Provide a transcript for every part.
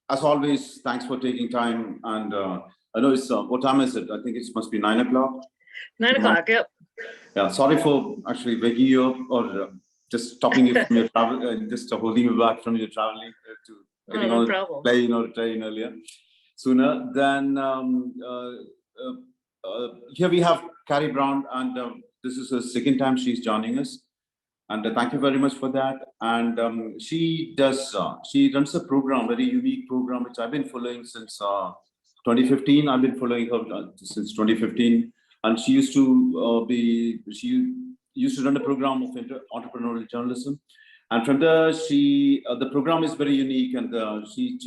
As always, thanks for taking time. And I know it's what time is it? I think it must be 9 o'clock. 9 o'clock. Yep. Yeah. Sorry for actually waking you up or just stopping you from your travel, just holding you back from your traveling to getting no on problem. plane or train earlier, sooner. Then here we have Carrie Brown, and this is her second time she's joining us. And thank you very much for that. And she runs a program, very unique program, which I've been following since 2015. I've been following her since 2015. And she used to run a program of entrepreneurial journalism. And from there, the program is very unique, and she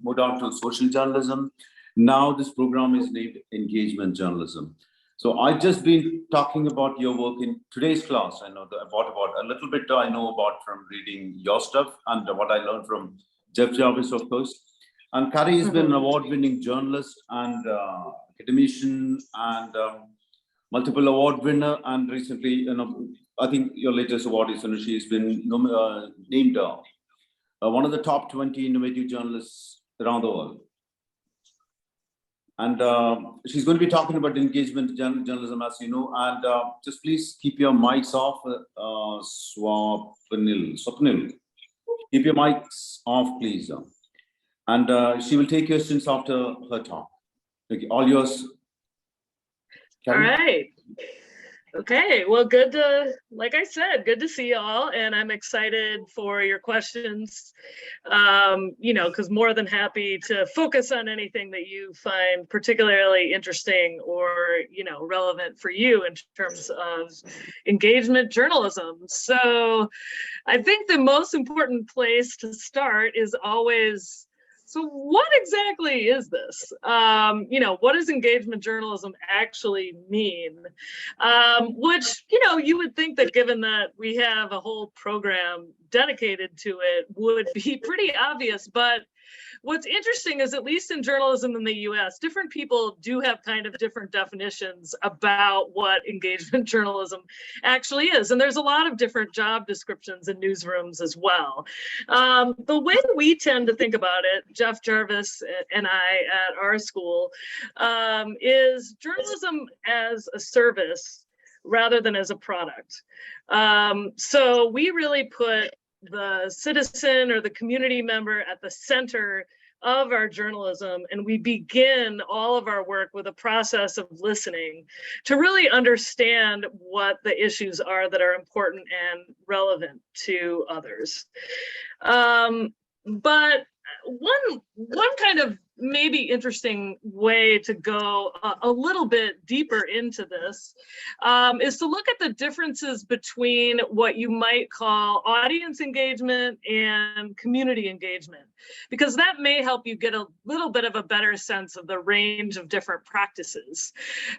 moved on to social journalism. Now this program is named engagement journalism. So I've just been talking about your work in today's class. I know about a little bit I know about from reading your stuff and what I learned from Jeff Jarvis, of course. And Carrie has been an award-winning journalist and academician and multiple award winner. And recently, I think your latest award is she's been named one of the top 20 innovative journalists around the world. And she's going to be talking about engagement journalism, as you know. And just please keep your mics off, Swapnil. Keep your mics off, please. And she will take questions after her talk. Okay, all yours. Carrie? All right. Okay, well, like I said, good to see you all, and I'm excited for your questions, because more than happy to focus on anything that you find particularly interesting or, relevant for you in terms of engagement journalism. So I think the most important place to start is always, so what exactly is this? What does engagement journalism actually mean? Which, you would think that given that we have a whole program dedicated to it would be pretty obvious. But what's interesting is, at least in journalism in the US, different people do have kind of different definitions about what engagement journalism actually is. And there's a lot of different job descriptions in newsrooms as well. The way we tend to think about it, Jeff Jarvis and I at our school, is journalism as a service rather than as a product. So we really put the citizen or the community member at the center of our journalism, and we begin all of our work with a process of listening to really understand what the issues are that are important and relevant to others. But one kind of maybe interesting way to go a little bit deeper into this is to look at the differences between what you might call audience engagement and community engagement, because that may help you get a little bit of a better sense of the range of different practices.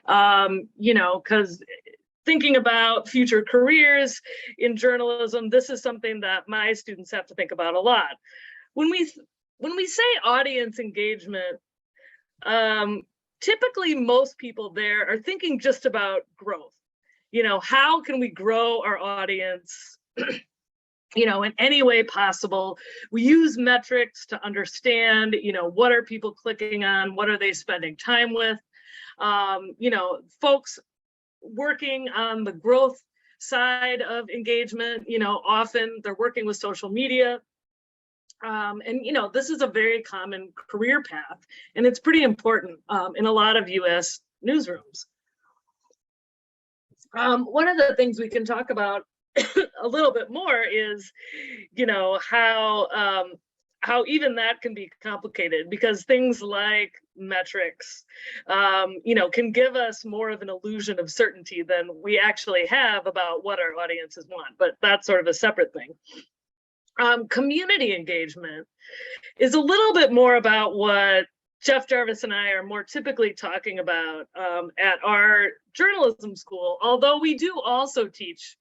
Because thinking about future careers in journalism, this is something that my students have to think about a lot. When we say audience engagement, typically most people there are thinking just about growth. How can we grow our audience, in any way possible? We use metrics to understand, what are people clicking on? What are they spending time with? Folks working on the growth side of engagement, often they're working with social media. This is a very common career path, and it's pretty important in a lot of US newsrooms. One of the things we can talk about a little bit more is, how even that can be complicated, because things like metrics, can give us more of an illusion of certainty than we actually have about what our audiences want, but that's sort of a separate thing. Community engagement is a little bit more about what Jeff Jarvis and I are more typically talking about at our journalism school, although we do also teach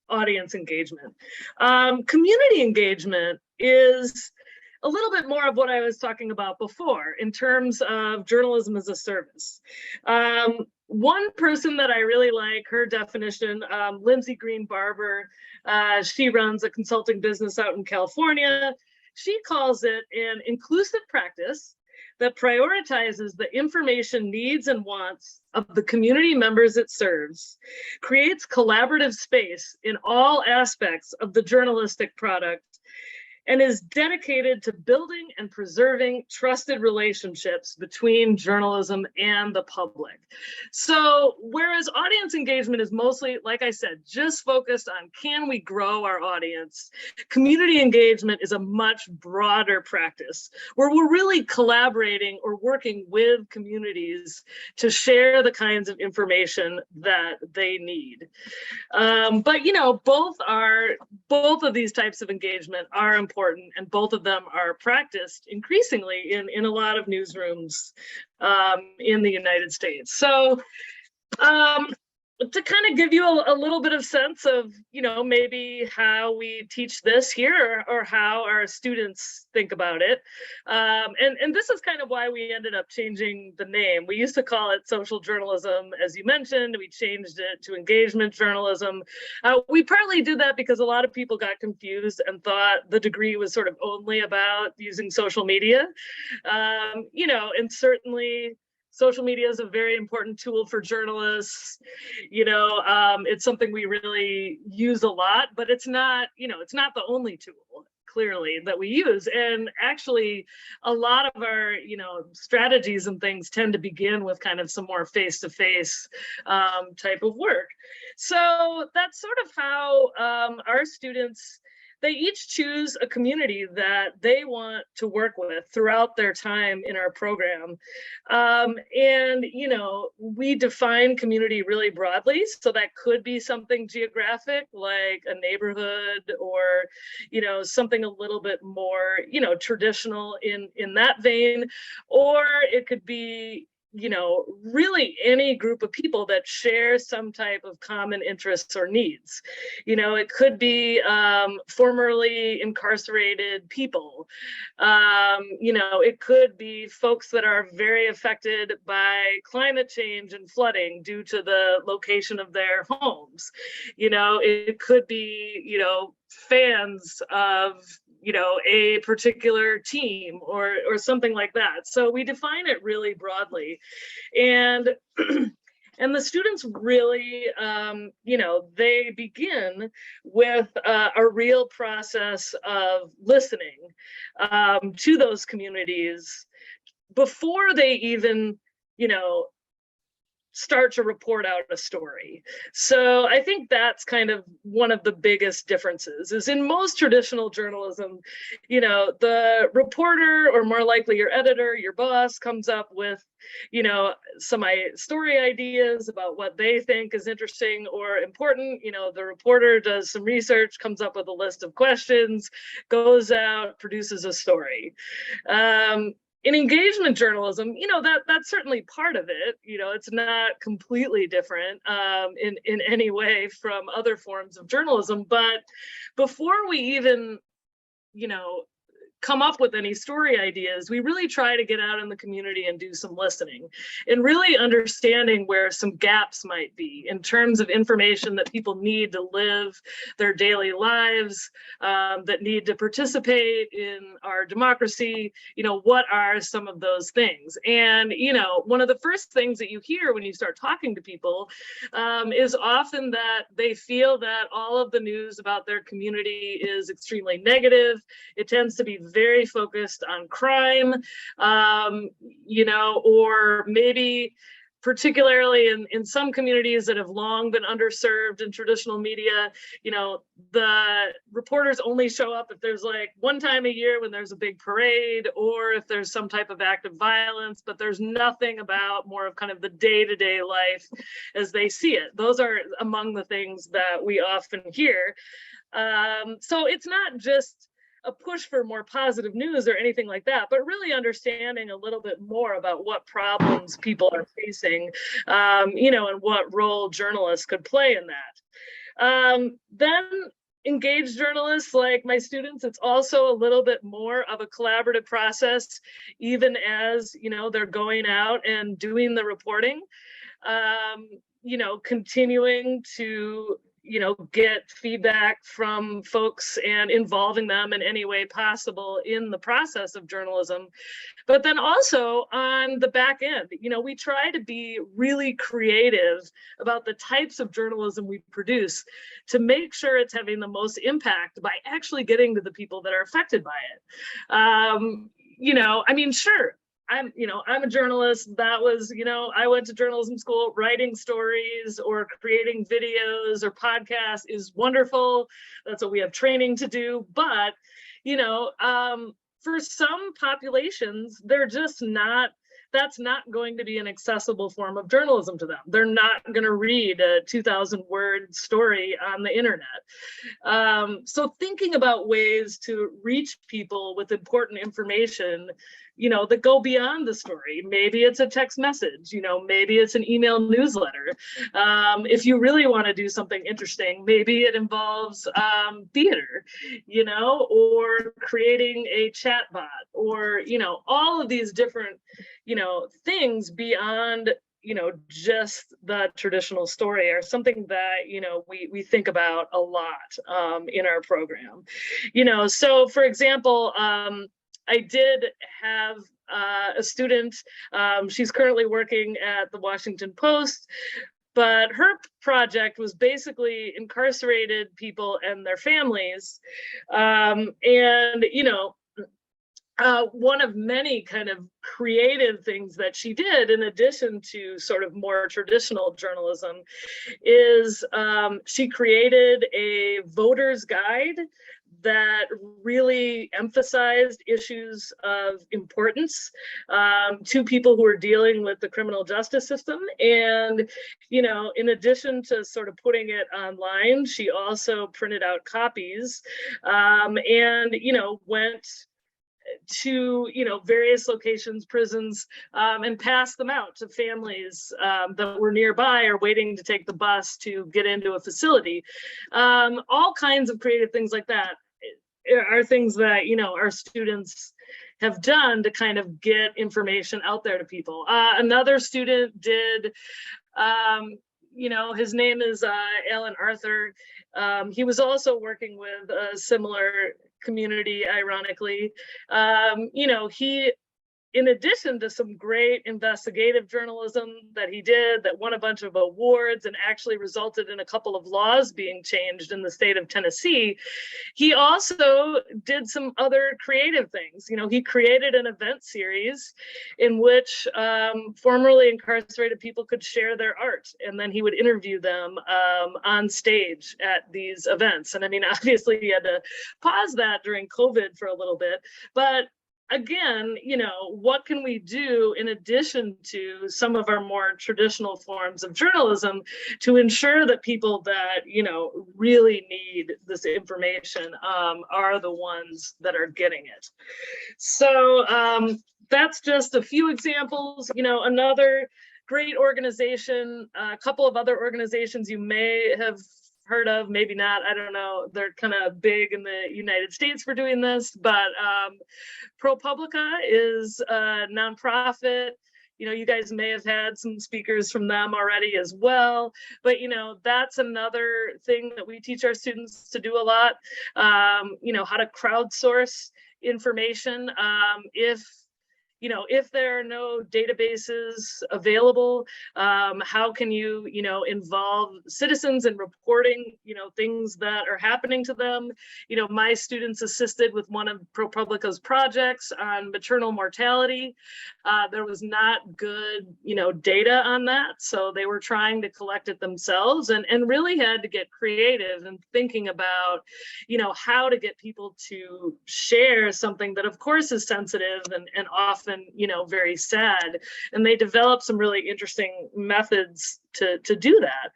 audience engagement. Community engagement is a little bit more of what I was talking about before in terms of journalism as a service. One person that I really like, her definition, Lindsay Green Barber, she runs a consulting business out in California. she calls it an inclusive practice that prioritizes the information needs and wants of the community members it serves, creates collaborative space in all aspects of the journalistic product, and is dedicated to building and preserving trusted relationships between journalism and the public. So whereas audience engagement is mostly, like I said, just focused on can we grow our audience, community engagement is a much broader practice where we're really collaborating or working with communities to share the kinds of information that they need. But you know, both of these types of engagement are important, and both of them are practiced increasingly in a lot of newsrooms in the United States. So to kind of give you a little bit of sense of, you know, maybe how we teach this here or how our students think about it. And this is kind of why we ended up changing the name. We used to call it social journalism, as you mentioned. We changed it to engagement journalism. We partly did that because a lot of people got confused and thought the degree was sort of only about using social media. You know, and certainly social media is a very important tool for journalists. You know, it's something we really use a lot, but it's not, you know, it's not the only tool, clearly, that we use. And actually, a lot of our, you know, strategies and things tend to begin with kind of some more face-to-face type of work. So that's sort of how our students, they each choose a community that they want to work with throughout their time in our program. And, you know, we define community really broadly. So that could be something geographic, like a neighborhood, or, you know, something a little bit more, you know, traditional in that vein, or it could be, you know, really any group of people that share some type of common interests or needs. You know, it could be formerly incarcerated people. You know, it could be folks that are very affected by climate change and flooding due to the location of their homes. You know, it could be, you know, fans of, you know, a particular team or something like that. So we define it really broadly. And and the students really, you know, they begin with a real process of listening to those communities before they even, you know, start to report out a story. So I think that's kind of one of the biggest differences is in most traditional journalism, you know, the reporter, or more likely your editor, your boss, comes up with, you know, some story ideas about what they think is interesting or important. You know, the reporter does some research, comes up with a list of questions, goes out, produces a story. In engagement journalism, you know, that's certainly part of it. You know, it's not completely different in any way from other forms of journalism. But before we even, you know, come up with any story ideas, we really try to get out in the community and do some listening and really understanding where some gaps might be in terms of information that people need to live their daily lives, that need to participate in our democracy. You know, what are some of those things? And, you know, one of the first things that you hear when you start talking to people is often that they feel that all of the news about their community is extremely negative. It tends to be very focused on crime, you know, or maybe particularly in some communities that have long been underserved in traditional media, you know, the reporters only show up if there's like one time a year when there's a big parade or if there's some type of act of violence, but there's nothing about more of kind of the day-to-day life as they see it. Those are among the things that we often hear. So it's not just a push for more positive news or anything like that, but really understanding a little bit more about what problems people are facing, you know, and what role journalists could play in that. Then engaged journalists like my students, it's also a little bit more of a collaborative process, even as, you know, they're going out and doing the reporting, you know, continuing to, get feedback from folks and involving them in any way possible in the process of journalism. But then also on the back end, we try to be really creative about the types of journalism we produce to make sure it's having the most impact by actually getting to the people that are affected by it. Sure, I'm a journalist. That was, I went to journalism school. Writing stories or creating videos or podcasts is wonderful. That's what we have training to do. But, for some populations, that's not going to be an accessible form of journalism to them. They're not going to read a 2,000 word story on the internet. So thinking about ways to reach people with important information, that go beyond the story. Maybe it's a text message, maybe it's an email newsletter. If you really want to do something interesting, maybe it involves theater, or creating a chat bot, or, all of these different, things beyond just the traditional story are something that we think about a lot in our program. So for example, I did have a student. She's currently working at the Washington Post, but her project was basically incarcerated people and their families. One of many kind of creative things that she did, in addition to sort of more traditional journalism, is she created a voter's guide that really emphasized issues of importance to people who are dealing with the criminal justice system. And, in addition to sort of putting it online, she also printed out copies and, went to various locations, prisons, and pass them out to families that were nearby or waiting to take the bus to get into a facility. All kinds of creative things like that are things that our students have done to kind of get information out there to people. Another student did, his name is Alan Arthur. He was also working with a similar community, ironically. He, in addition to some great investigative journalism that he did that won a bunch of awards and actually resulted in a couple of laws being changed in the state of Tennessee, he also did some other creative things. He created an event series in which formerly incarcerated people could share their art, and then he would interview them on stage at these events. And obviously he had to pause that during COVID for a little bit, but again, what can we do in addition to some of our more traditional forms of journalism to ensure that people that, really need this information are the ones that are getting it? So that's just a few examples. Another great organization, a couple of other organizations you may have heard of, maybe not, I don't know. They're kind of big in the United States for doing this, but ProPublica is a nonprofit. You guys may have had some speakers from them already as well, but that's another thing that we teach our students to do a lot. How to crowdsource information. If there are no databases available, how can you, involve citizens in reporting, things that are happening to them? My students assisted with one of ProPublica's projects on maternal mortality. There was not good, data on that. So they were trying to collect it themselves and really had to get creative and thinking about, how to get people to share something that of course is sensitive and often, very sad. And they developed some really interesting methods to do that.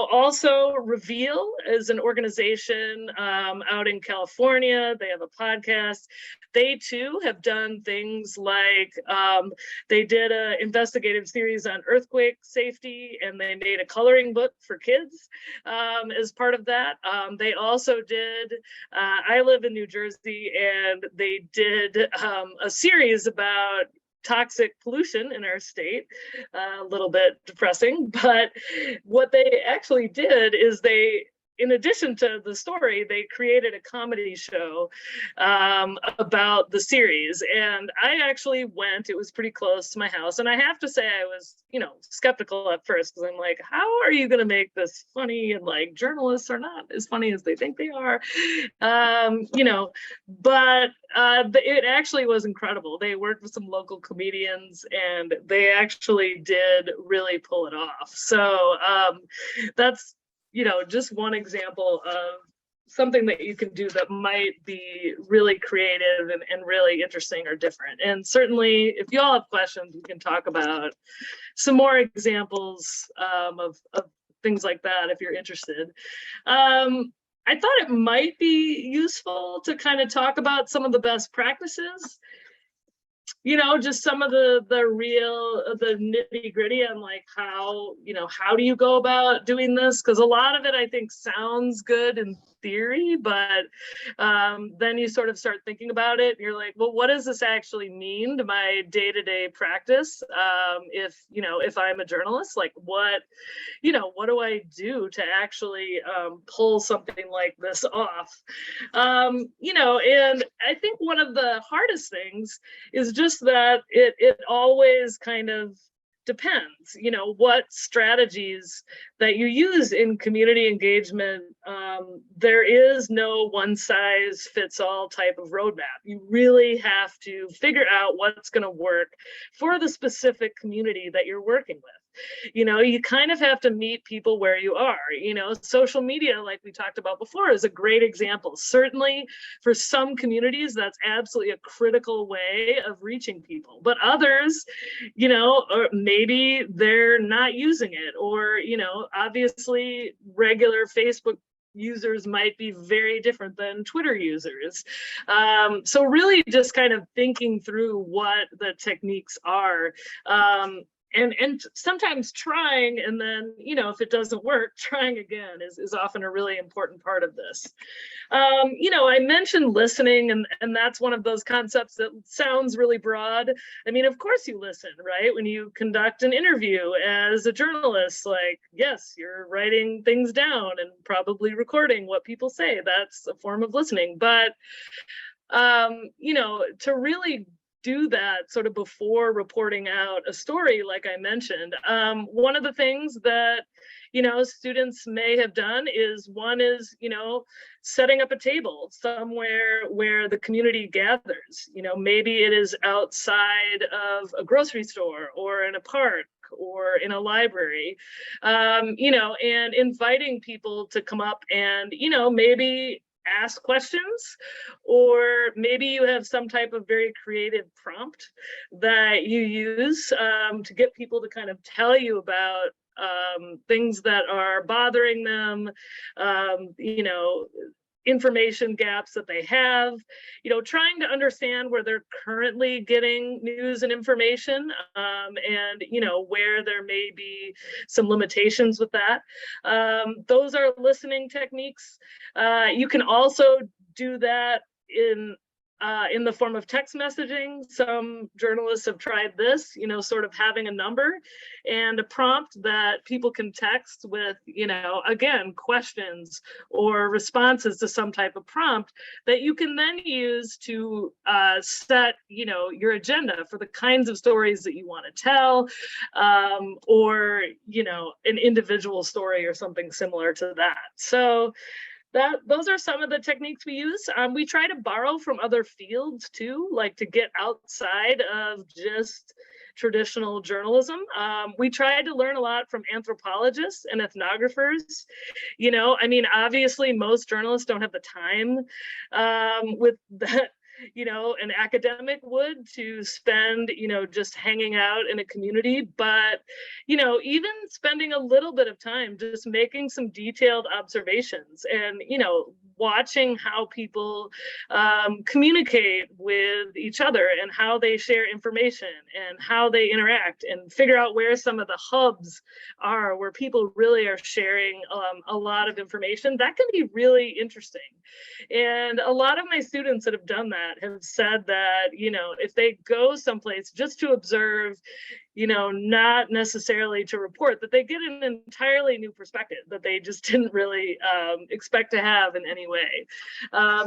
Also Reveal is an organization out in California. They have a podcast. They too have done things like they did an investigative series on earthquake safety, and they made a coloring book for kids as part of that. They also did, I live in New Jersey, and they did a series about toxic pollution in our state. A little bit depressing, but what they actually did is in addition to the story, they created a comedy show about the series. And I actually went, it was pretty close to my house. And I have to say, I was, skeptical at first, because I'm like, how are you going to make this funny? And like, journalists are not as funny as they think they are. But it actually was incredible. They worked with some local comedians and they actually did really pull it off. So that's, just one example of something that you can do that might be really creative and really interesting or different. And certainly, if you all have questions, we can talk about some more examples of things like that if you're interested. I thought it might be useful to kind of talk about some of the best practices. Just some of the nitty gritty on like how do you go about doing this? Because a lot of it I think sounds good in theory, but then you sort of start thinking about it and you're like, well, what does this actually mean to my day-to-day practice? If I'm a journalist, like what do I do to actually pull something like this off? And I think one of the hardest things is just that it always kind of depends, what strategies that you use in community engagement. There is no one size fits all type of roadmap. You really have to figure out what's going to work for the specific community that you're working with. You kind of have to meet people where you are. Social media, like we talked about before, is a great example. Certainly for some communities, that's absolutely a critical way of reaching people. But others, or maybe they're not using it, or, obviously regular Facebook users might be very different than Twitter users. So really just kind of thinking through what the techniques are. And sometimes trying, and then, if it doesn't work, trying again is often a really important part of this. I mentioned listening, and that's one of those concepts that sounds really broad. I mean, of course you listen, right? When you conduct an interview as a journalist, like, yes, you're writing things down and probably recording what people say. That's a form of listening. But, to really do that sort of before reporting out a story, like I mentioned. One of the things that, students may have done is setting up a table somewhere where the community gathers. Maybe it is outside of a grocery store or in a park or in a library, and inviting people to come up and, maybe ask questions, or maybe you have some type of very creative prompt that you use to get people to kind of tell you about things that are bothering them, information gaps that they have, trying to understand where they're currently getting news and information, and, where there may be some limitations with that. Those are listening techniques. You can also do that in the form of text messaging. Some journalists have tried this, sort of having a number and a prompt that people can text with, again, questions or responses to some type of prompt that you can then use to set, your agenda for the kinds of stories that you want to tell, or, an individual story or something similar to that. So those are some of the techniques we use. We try to borrow from other fields too, like to get outside of just traditional journalism. We tried to learn a lot from anthropologists and ethnographers. Obviously most journalists don't have the time with that, an academic would, to spend, just hanging out in a community, but, even spending a little bit of time just making some detailed observations and, watching how people communicate with each other and how they share information and how they interact, and figure out where some of the hubs are where people really are sharing a lot of information. That can be really interesting. And a lot of my students that have done that have said that, if they go someplace just to observe, not necessarily to report, that they get an entirely new perspective that they just didn't really expect to have in any way.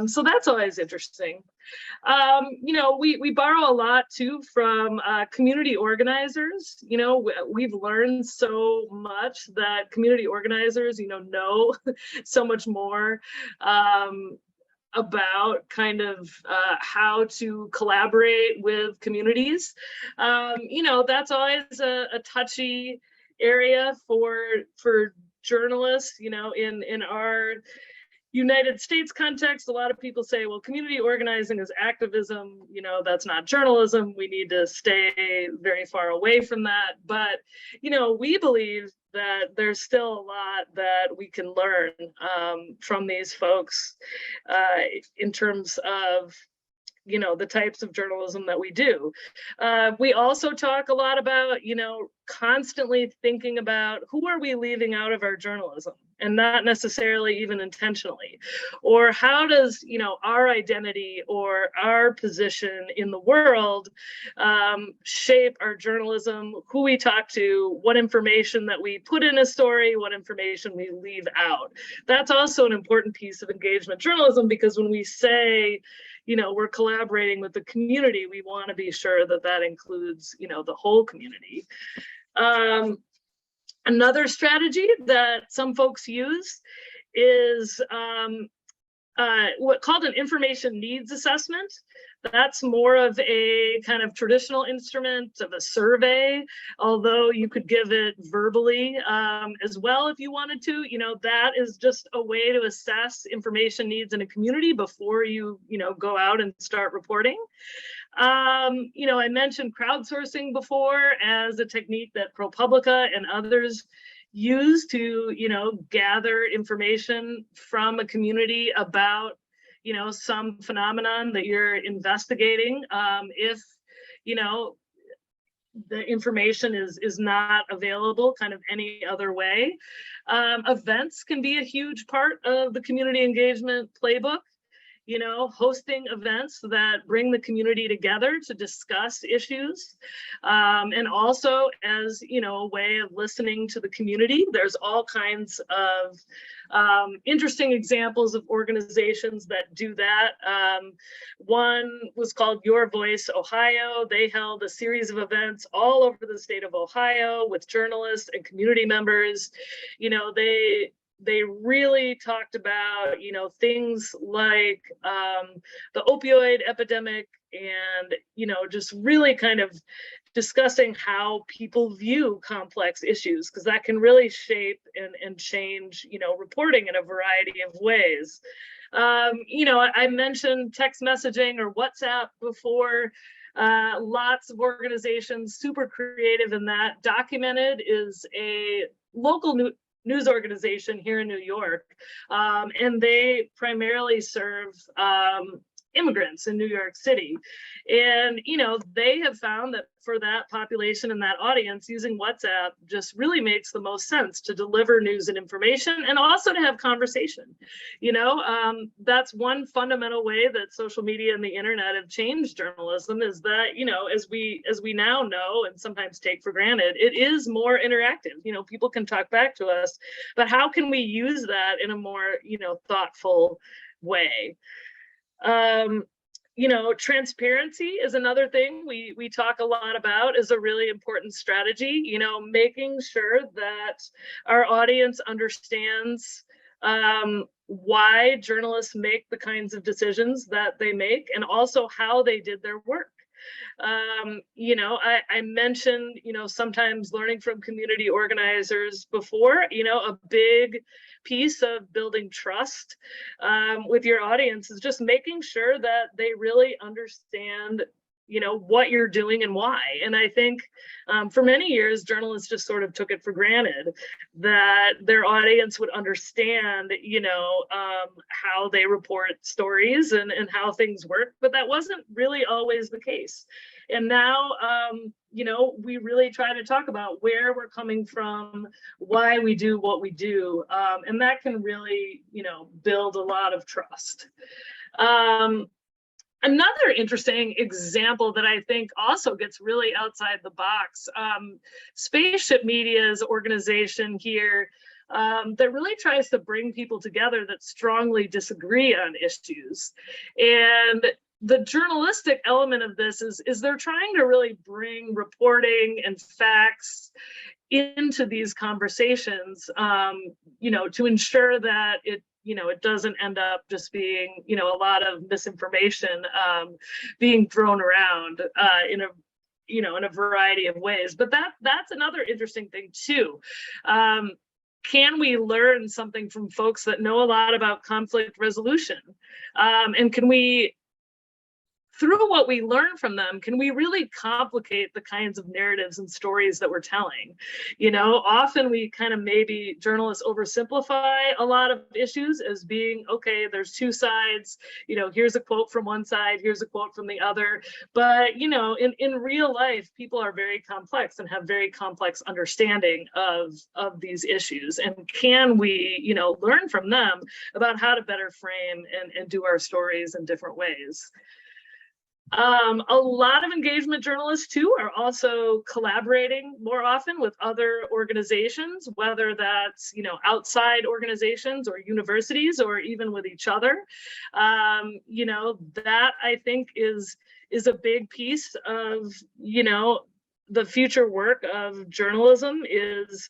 So that's always interesting. We borrow a lot too from community organizers. We've learned so much that community organizers, know so much more about kind of how to collaborate with communities. That's always a touchy area for journalists. In our United States context, a lot of people say, well, community organizing is activism, that's not journalism. We need to stay very far away from that. But, we believe that there's still a lot that we can learn from these folks in terms of the types of journalism that we do. We also talk a lot about, constantly thinking about who are we leaving out of our journalism, and not necessarily even intentionally, or how does, our identity or our position in the world shape our journalism, who we talk to, what information that we put in a story, what information we leave out. That's also an important piece of engagement journalism, because when we say, we're collaborating with the community, we want to be sure that that includes, the whole community. Another strategy that some folks use is what called an information needs assessment. That's more of a kind of traditional instrument of a survey, although you could give it verbally as well if you wanted to. That is just a way to assess information needs in a community before you, go out and start reporting. I mentioned crowdsourcing before as a technique that ProPublica and others use to, gather information from a community about, some phenomenon that you're investigating. If, the information is not available kind of any other way. Events can be a huge part of the community engagement playbook. Hosting events that bring the community together to discuss issues. And also as, a way of listening to the community. There's all kinds of interesting examples of organizations that do that. One was called Your Voice Ohio. They held a series of events all over the state of Ohio with journalists and community members. They really talked about, things like the opioid epidemic and, just really kind of discussing how people view complex issues, because that can really shape and change, reporting in a variety of ways. I mentioned text messaging or WhatsApp before. Lots of organizations super creative in that. Documented is a local news organization here in New York, and they primarily serve immigrants in New York City. And, they have found that for that population and that audience, using WhatsApp just really makes the most sense to deliver news and information, and also to have conversation. That's one fundamental way that social media and the internet have changed journalism, is that, as we now know and sometimes take for granted, it is more interactive. People can talk back to us, but how can we use that in a more, thoughtful way? Transparency is another thing we talk a lot about, is a really important strategy, making sure that our audience understands why journalists make the kinds of decisions that they make, and also how they did their work. I mentioned, sometimes learning from community organizers before. A big piece of building trust with your audience is just making sure that they really understand what you're doing and why. And I think for many years, journalists just sort of took it for granted that their audience would understand, how they report stories and how things work, but that wasn't really always the case. And now, we really try to talk about where we're coming from, why we do what we do. And that can really, build a lot of trust. Another interesting example that I think also gets really outside the box, Spaceship Media's organization here that really tries to bring people together that strongly disagree on issues. And the journalistic element of this is they're trying to really bring reporting and facts into these conversations, to ensure that it doesn't end up just being, a lot of misinformation being thrown around in a variety of ways. But that's another interesting thing too. Can we learn something from folks that know a lot about conflict resolution? And can we, through what we learn from them, can we really complicate the kinds of narratives and stories that we're telling? Often we kind of maybe journalists oversimplify a lot of issues as being, okay, there's two sides, here's a quote from one side, here's a quote from the other. But, in real life, people are very complex and have very complex understanding of these issues. And can we, learn from them about how to better frame and do our stories in different ways? A lot of engagement journalists too are also collaborating more often with other organizations, whether that's outside organizations or universities or even with each other. That I think is a big piece of the future work of journalism is,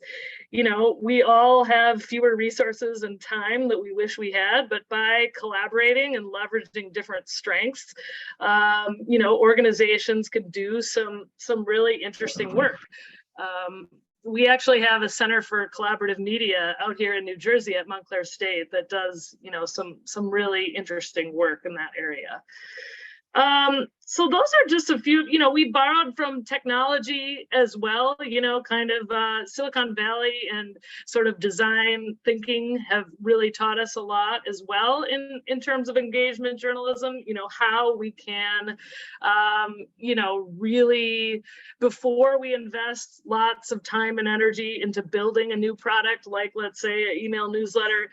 we all have fewer resources and time that we wish we had, but by collaborating and leveraging different strengths, organizations could do some really interesting work. We actually have a Center for Collaborative Media out here in New Jersey at Montclair State that does, some really interesting work in that area. So those are just a few, we borrowed from technology as well, kind of Silicon Valley and sort of design thinking have really taught us a lot as well in terms of engagement journalism, how we can, really, before we invest lots of time and energy into building a new product, like let's say an email newsletter,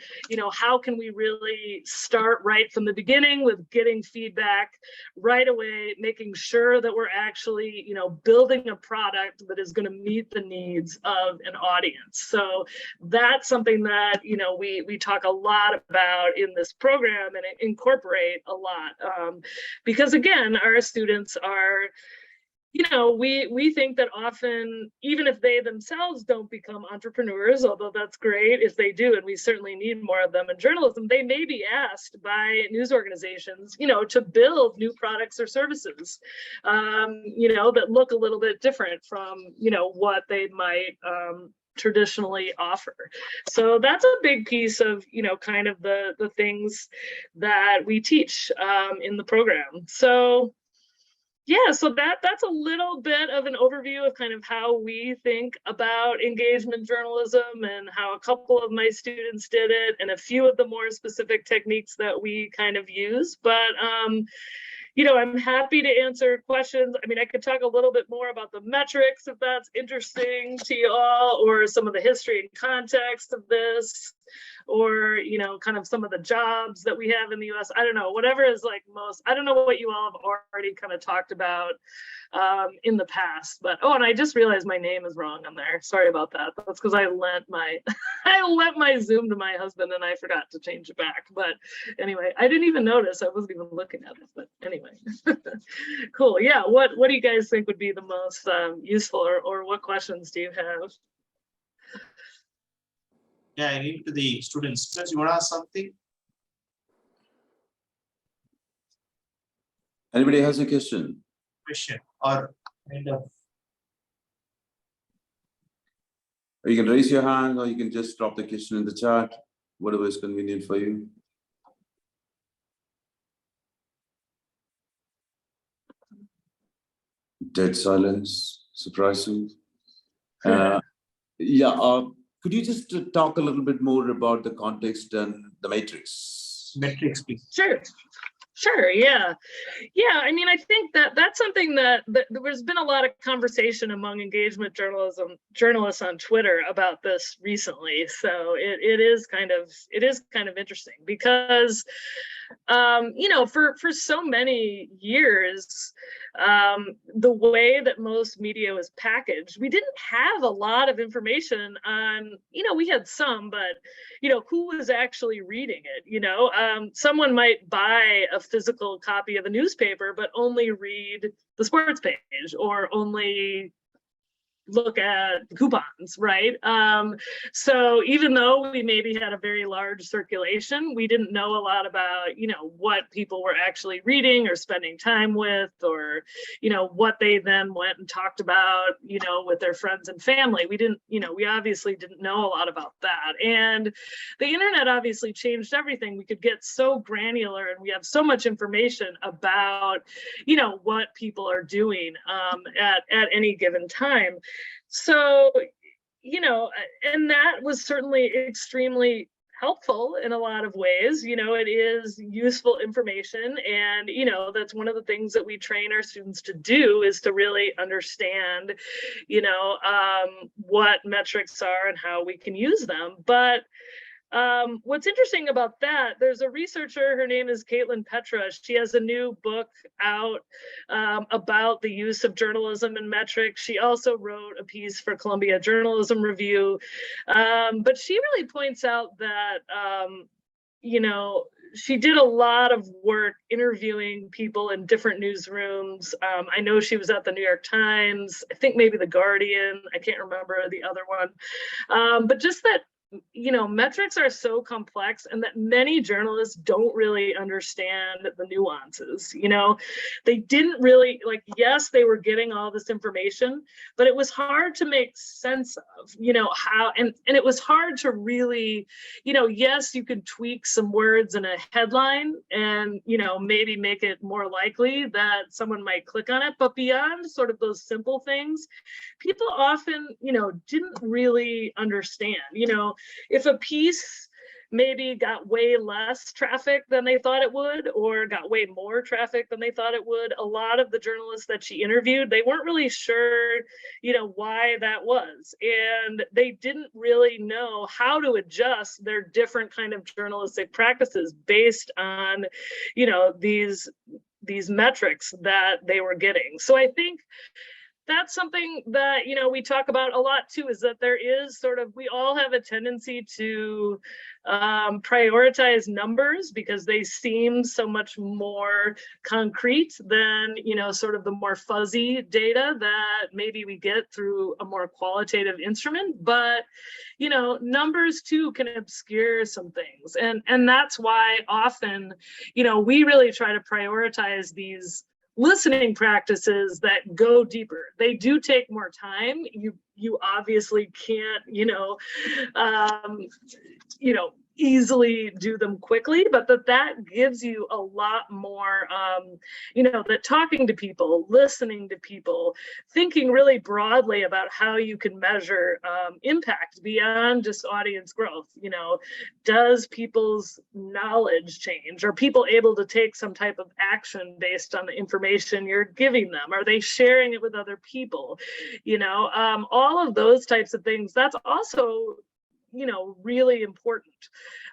how can we really start right from the beginning with getting feedback right away, making sure that we're actually, building a product that is going to meet the needs of an audience. So that's something that, we talk a lot about in this program and incorporate a lot. Because again, our students are, we think that often, even if they themselves don't become entrepreneurs, although that's great if they do, and we certainly need more of them in journalism, they may be asked by news organizations, to build new products or services, that look a little bit different from, what they might traditionally offer. So that's a big piece of, kind of the things that we teach in the program. So yeah, so that's a little bit of an overview of kind of how we think about engagement journalism and how a couple of my students did it and a few of the more specific techniques that we kind of use. But I'm happy to answer questions. I mean, I could talk a little bit more about the metrics if that's interesting to you all, or some of the history and context of this, or, kind of some of the jobs that we have in the US. I don't know, whatever is like most, I don't know what you all have already kind of talked about in the past, but, oh, and I just realized my name is wrong on there. Sorry about that. That's because I lent my Zoom to my husband and I forgot to change it back. But anyway, I didn't even notice. I wasn't even looking at it, but anyway. Cool. Yeah. What do you guys think would be the most useful, or what questions do you have? Yeah, I need to the students. You want to ask something? Anybody has a question? Question or kind of. Or you can raise your hand, or you can just drop the question in the chat, whatever is convenient for you. Dead silence, surprising. Uh, yeah, could you just talk a little bit more about the context and the matrix? Metrics, please. Sure, yeah. Yeah, I mean, I think that that's something that there's been a lot of conversation among engagement journalists on Twitter about this recently. So it is kind of interesting because for so many years, the way that most media was packaged, we didn't have a lot of information on, we had some, but, who was actually reading it, someone might buy a physical copy of a newspaper, but only read the sports page or only look at coupons, right? So even though we maybe had a very large circulation, we didn't know a lot about, what people were actually reading or spending time with, or, what they then went and talked about, with their friends and family. We obviously didn't know a lot about that. And the internet obviously changed everything. We could get so granular and we have so much information about, what people are doing at any given time. So, and that was certainly extremely helpful in a lot of ways. It is useful information. And, that's one of the things that we train our students to do, is to really understand, what metrics are and how we can use them. But what's interesting about that, there's a researcher, her name is Caitlin Petra. She has a new book out about the use of journalism and metrics. She also wrote a piece for Columbia Journalism Review. But she really points out that, she did a lot of work interviewing people in different newsrooms. I know she was at the New York Times, I think maybe the Guardian, I can't remember the other one. But just that, metrics are so complex, and that many journalists don't really understand the nuances. They didn't really, yes, they were getting all this information, but it was hard to make sense of, how, and it was hard to really, yes, you could tweak some words in a headline and, maybe make it more likely that someone might click on it. But beyond sort of those simple things, people often, didn't really understand, if a piece maybe got way less traffic than they thought it would, or got way more traffic than they thought it would, a lot of the journalists that she interviewed, they weren't really sure, why that was. And they didn't really know how to adjust their different kind of journalistic practices based on, these metrics that they were getting. So I think that's something that, we talk about a lot too, is that there is sort of, we all have a tendency to prioritize numbers because they seem so much more concrete than, sort of the more fuzzy data that maybe we get through a more qualitative instrument. But, numbers too can obscure some things. And that's why often, we really try to prioritize these listening practices that go deeper. They do take more time. You obviously can't, easily do them quickly, but that gives you a lot more, that talking to people, listening to people, thinking really broadly about how you can measure impact beyond just audience growth. Does people's knowledge change? Are people able to take some type of action based on the information you're giving them? Are they sharing it with other people? All of those types of things, that's also really important.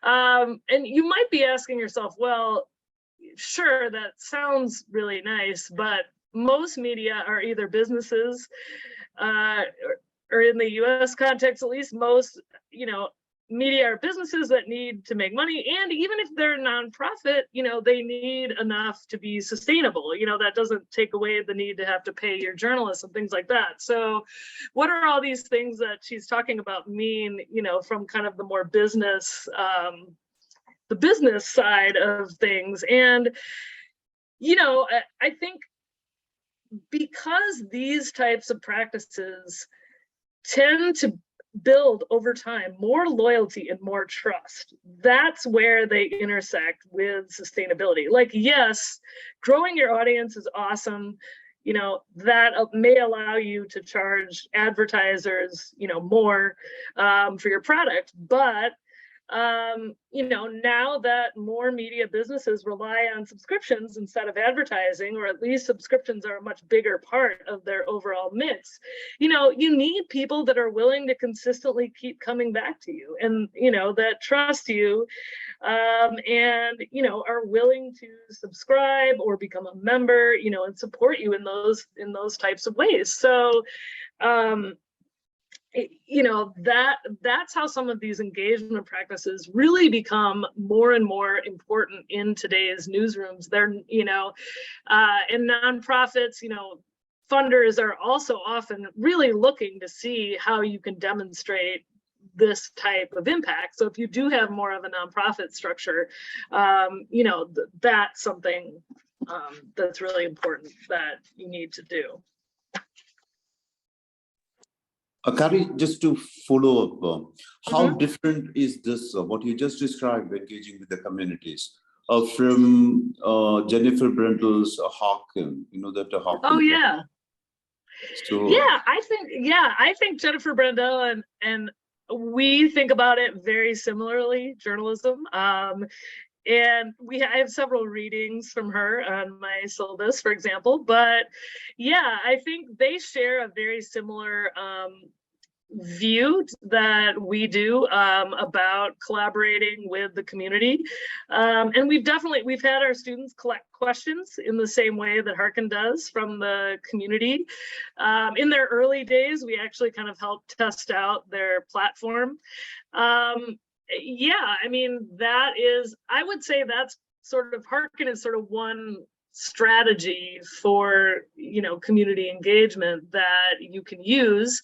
And you might be asking yourself, well, sure, that sounds really nice, but most media are either businesses, or in the US context, at least most, media are businesses that need to make money. And even if they're a nonprofit, they need enough to be sustainable. That doesn't take away the need to have to pay your journalists and things like that. So what are all these things that she's talking about mean, from kind of the more business, the business side of things? And, I think because these types of practices tend to build over time more loyalty and more trust, that's where they intersect with sustainability. Yes, growing your audience is awesome. that may allow you to charge advertisers, more for your product. But now that more media businesses rely on subscriptions instead of advertising, or at least subscriptions are a much bigger part of their overall mix, you need people that are willing to consistently keep coming back to you, and, that trust you, and, are willing to subscribe or become a member, and support you in those types of ways. So, that's how some of these engagement practices really become more and more important in today's newsrooms. They're, and nonprofits, funders are also often really looking to see how you can demonstrate this type of impact. So if you do have more of a nonprofit structure, that's something that's really important that you need to do. Carrie, just to follow up, how different is this, what you just described, engaging with the communities, from Jennifer Brentel's Hawken, that Hawken? Oh, yeah. So, yeah, I think Jennifer Brendel and we think about it very similarly, journalism. And I have several readings from her on my syllabus, for example. But yeah, I think they share a very similar view that we do about collaborating with the community. And we've had our students collect questions in the same way that Harkin does from the community. In their early days, we actually kind of helped test out their platform. Yeah, I mean, I would say that's sort of, Harkin is sort of one strategy for, community engagement that you can use.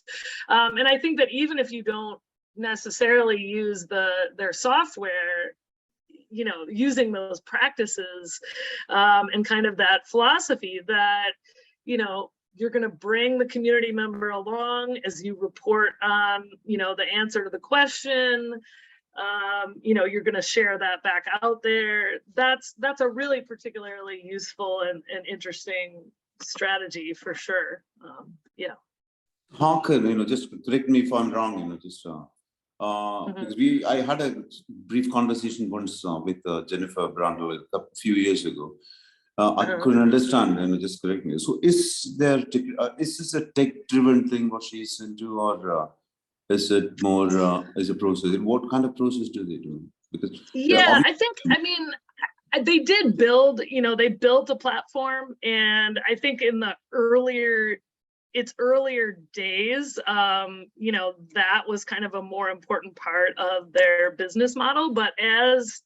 And I think that even if you don't necessarily use their software, using those practices and kind of that philosophy that, you're going to bring the community member along as you report on, the answer to the question. You're going to share that back out there. That's a really particularly useful and interesting strategy for sure. Yeah. Hawken, just correct me if I'm wrong, because I had a brief conversation once with Jennifer Brandel a few years ago. I couldn't understand, just correct me. So is this a tech-driven thing what she's into, or is it more is a process? What kind of process do they do? Because they did build, they built a platform, and I think in the earlier days, that was kind of a more important part of their business model. But as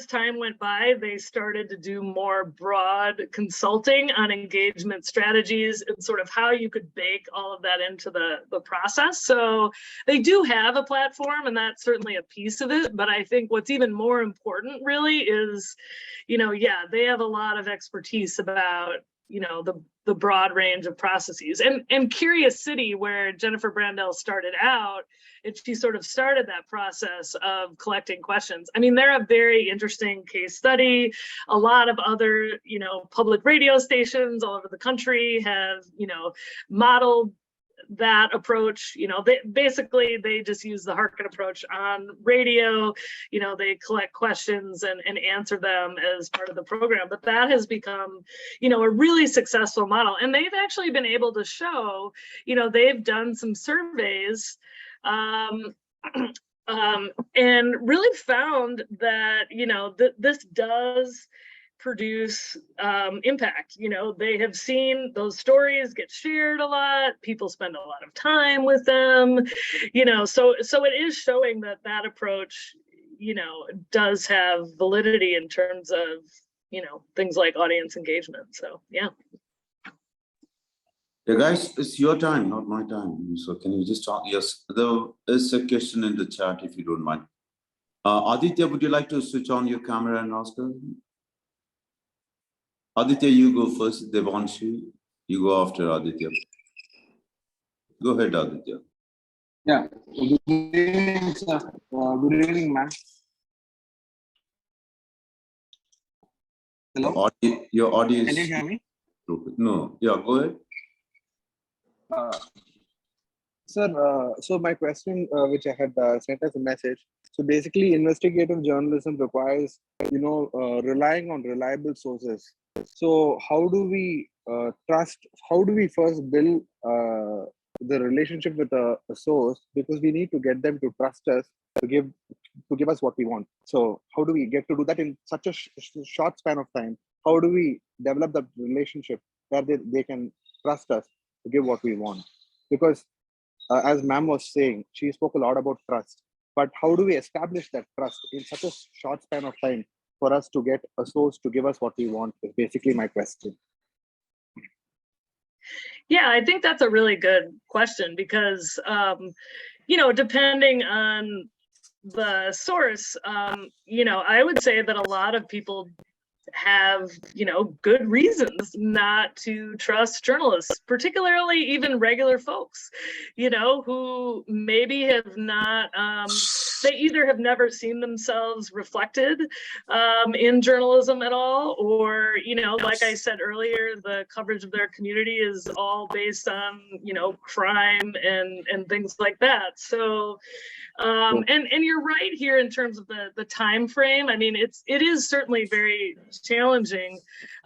time went by, they started to do more broad consulting on engagement strategies and sort of how you could bake all of that into the process. So they do have a platform, and that's certainly a piece of it. But I think what's even more important really is, they have a lot of expertise about, the broad range of processes. And Curious City, where Jennifer Brandel started out, she sort of started that process of collecting questions. I mean, they're a very interesting case study. A lot of other, public radio stations all over the country have, modeled that approach. They just use the Harkin approach on radio. They collect questions and answer them as part of the program. But that has become, a really successful model. And they've actually been able to show, they've done some surveys and really found that, this does produce impact. They have seen those stories get shared a lot. People spend a lot of time with them, so it is showing that approach, does have validity in terms of, things like audience engagement. So, yeah. Yeah, guys, it's your time, not my time. So can you just talk? Yes, there is a question in the chat, if you don't mind. Aditya, would you like to switch on your camera and ask her? Aditya, you go first. Devanshu, you go after Aditya. Go ahead, Aditya. Yeah. Good evening, sir. Good evening, ma'am. Hello. Your audio is. Can you hear me? No, yeah, go ahead. Sir, so my question, which I had sent as a message, so basically investigative journalism requires, relying on reliable sources. So how do we how do we first build the relationship with a source? Because we need to get them to trust us to give us what we want. So how do we get to do that in such a short span of time? How do we develop that relationship where they can trust us to give what we want? Because as ma'am was saying, she spoke a lot about trust. But how do we establish that trust in such a short span of time for us to get a source to give us what we want? Is basically my question. Yeah, I think that's a really good question because, depending on the source, I would say that a lot of people have, good reasons not to trust journalists, particularly even regular folks, who maybe have not, they either have never seen themselves reflected in journalism at all, or, like I said earlier, the coverage of their community is all based on, crime and things like that. So, and you're right here in terms of the time frame. I mean, it is certainly very challenging,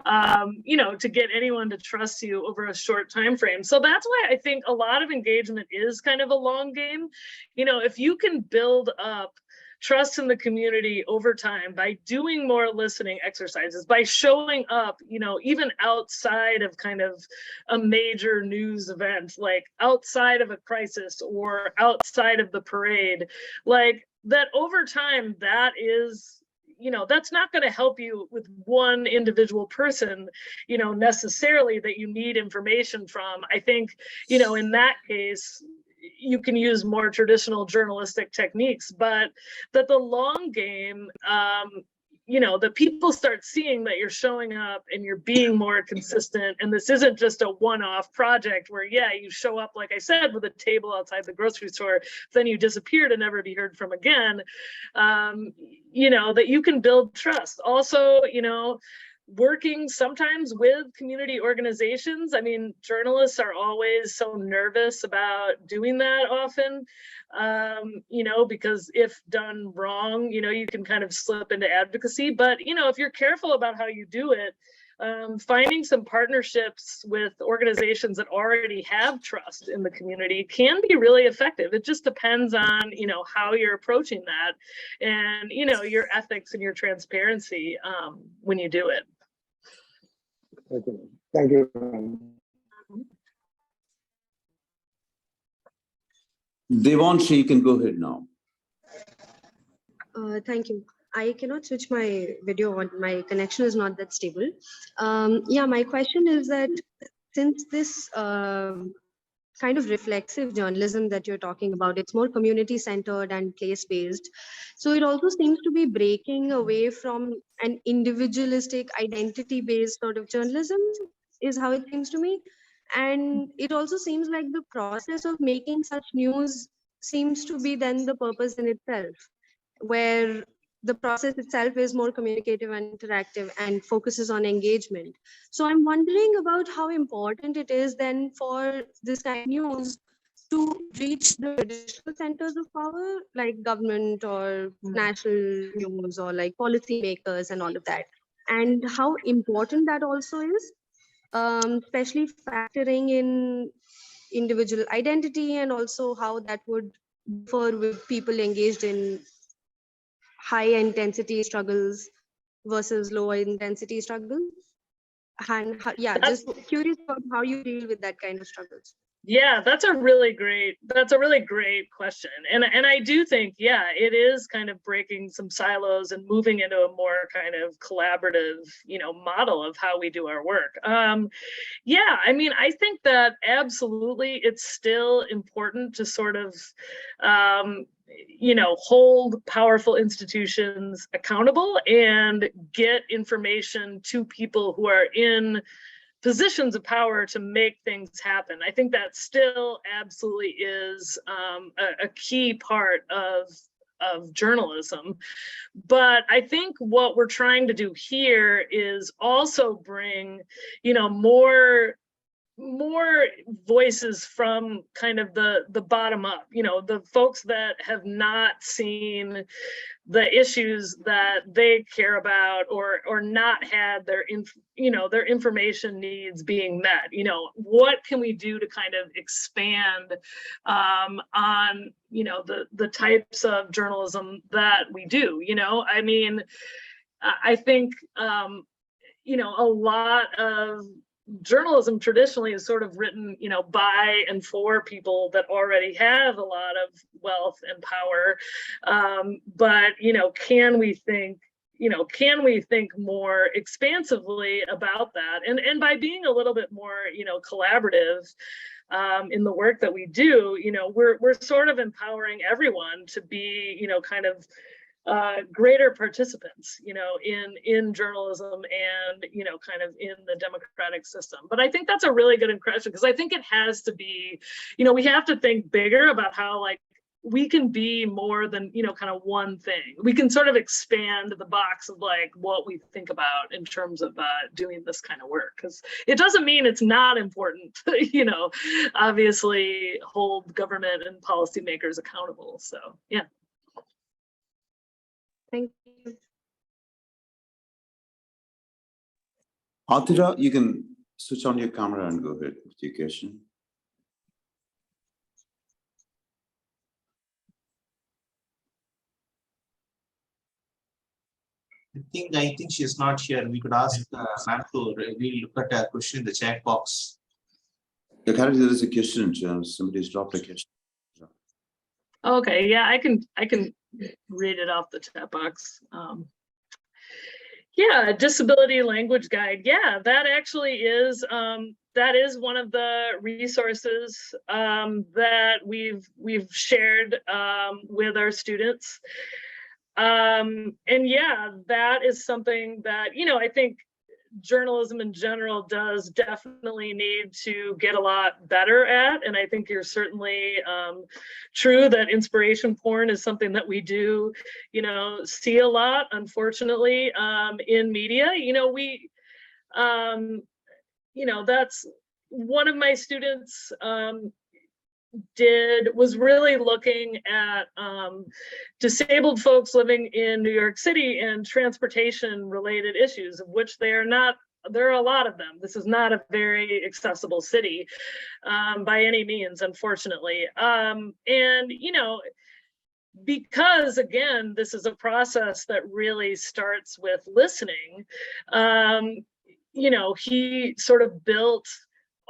to get anyone to trust you over a short time frame. So that's why I think a lot of engagement is kind of a long game. If you can build up trust in the community over time by doing more listening exercises, by showing up, even outside of kind of a major news event, like outside of a crisis or outside of the parade, like that over time, that is, that's not going to help you with one individual person, necessarily that you need information from. I think, in that case, you can use more traditional journalistic techniques, but that the long game, that people start seeing that you're showing up and you're being more consistent. And this isn't just a one-off project where, yeah, you show up, like I said, with a table outside the grocery store, then you disappear to never be heard from again. That you can build trust. Also, working sometimes with community organizations. I mean, journalists are always so nervous about doing that often, because if done wrong, you can kind of slip into advocacy. But, if you're careful about how you do it, finding some partnerships with organizations that already have trust in the community can be really effective. It just depends on, how you're approaching that and, your ethics and your transparency when you do it. Okay. Thank you. Devanshi, you can go ahead now. Thank you. I cannot switch my video on. My connection is not that stable. Yeah, my question is that since this kind of reflexive journalism that you're talking about, it's more community centered and place based. So it also seems to be breaking away from an individualistic identity based sort of journalism, is how it seems to me. And it also seems like the process of making such news seems to be then the purpose in itself, where the process itself is more communicative and interactive and focuses on engagement. So I'm wondering about how important it is then for this kind of news to reach the traditional centers of power, like government or national news or like policymakers and all of that. And how important that also is, especially factoring in individual identity and also how that would differ with people engaged in high intensity struggles versus lower intensity struggles. And just curious about how you deal with that kind of struggles. Yeah, that's a really great question. And I do think, yeah, it is kind of breaking some silos and moving into a more kind of collaborative, model of how we do our work. Yeah, I mean, I think that absolutely it's still important to sort of, hold powerful institutions accountable and get information to people who are in positions of power to make things happen. I think that still absolutely is a key part of of journalism. But I think what we're trying to do here is also bring, more voices from kind of the bottom up, the folks that have not seen the issues that they care about or not had their their information needs being met. What can we do to kind of expand on the types of journalism that we do? I mean, I think a lot of journalism traditionally is sort of written, by and for people that already have a lot of wealth and power. But, can we think more expansively about that? And by being a little bit more, collaborative in the work that we do, we're sort of empowering everyone to be, kind of greater participants, in journalism and, kind of in the democratic system. But I think that's a really good impression, because I think it has to be, we have to think bigger about how, like, we can be more than, kind of one thing. We can sort of expand the box of like what we think about in terms of doing this kind of work, because it doesn't mean it's not important to, obviously hold government and policymakers accountable. So, yeah. Thank you. Atira, you can switch on your camera and go ahead with your question. I think she's not here. We could ask ma'am to really look at a question in the chat box. Yeah, Carrie, there is a question. Somebody's dropped a question. Okay, yeah, I can read it off the chat box. Yeah, disability language guide. Yeah, that actually is that is one of the resources that we've shared with our students. And yeah, that is something that, I think journalism in general does definitely need to get a lot better at. And I think you're certainly true that inspiration porn is something that we do, see a lot, unfortunately, in media. That's one of my students was really looking at disabled folks living in New York City and transportation related issues, of which there are a lot of them. This is not a very accessible city by any means, unfortunately. And, because again, this is a process that really starts with listening, he sort of built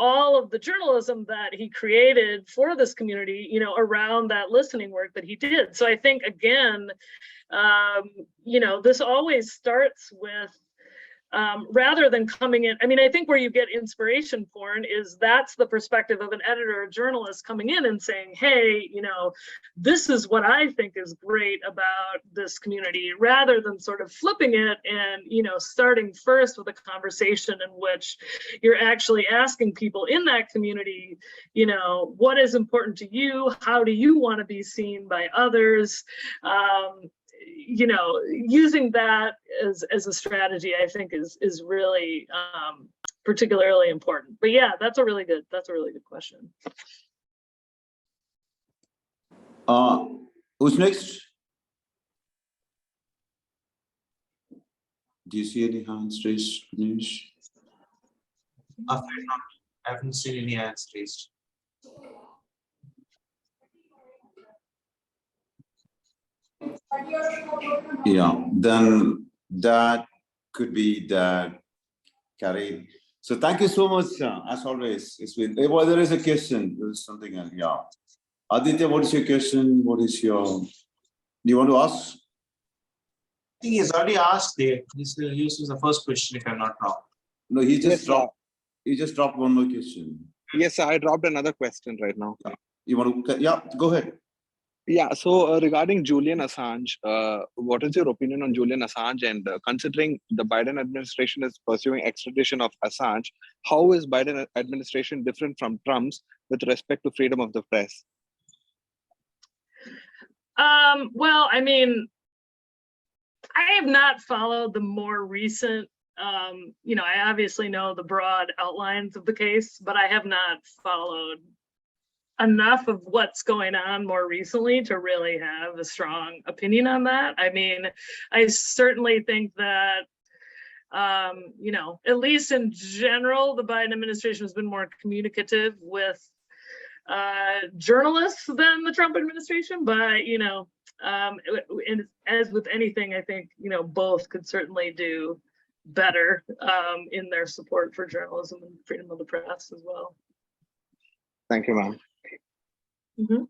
all of the journalism that he created for this community, around that listening work that he did. So I think, again, this always starts with, rather than coming in, I think where you get inspiration porn is that's the perspective of an editor or journalist coming in and saying, hey, this is what I think is great about this community, rather than sort of flipping it and, starting first with a conversation in which you're actually asking people in that community, what is important to you? How do you want to be seen by others? Using that as a strategy, I think is really particularly important. But yeah, that's a really good question. Who's next? Do you see any hands raised, Manish? I haven't seen any hands raised. Yeah, then that could be that, Carrie. So thank you so much, as always. It's been, well, there is a question. There is something else. Yeah. Aditya, what is your question? Do you want to ask? I think he's already asked there. This is the first question, if I'm not wrong. No, he just Yes, dropped. He just dropped one more question. Yes, sir, I dropped another question right now. You want to? Yeah, go ahead. Yeah, so regarding Julian Assange, what is your opinion on Julian Assange? And considering the Biden administration is pursuing extradition of Assange, how is Biden administration different from Trump's with respect to freedom of the press? Well, I mean, I have not followed the more recent, you know, I obviously know the broad outlines of the case, but I have not followed enough of what's going on more recently to really have a strong opinion on that. I mean, I certainly think that, you know, at least in general, the Biden administration has been more communicative with journalists than the Trump administration, but, you know, and as with anything, I think, you know, both could certainly do better in their support for journalism and freedom of the press as well. Thank you, ma'am. Mm-hmm.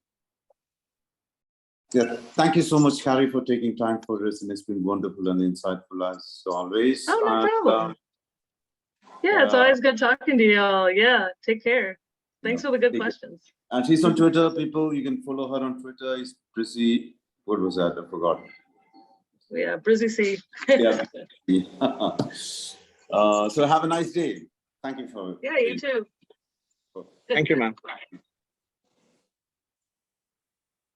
Yeah, thank you so much, Carrie, for taking time for us, and it's been wonderful and insightful as always. Oh, no problem. Yeah, it's always good talking to you all. Yeah, take care. Thanks for the good questions. And she's on Twitter, people. You can follow her on Twitter. It's Prissy. What was that? I forgot. Yeah, Brizzy C. Yeah. So have a nice day. Thank you for. Yeah, you too. Thank you, ma'am. Bye.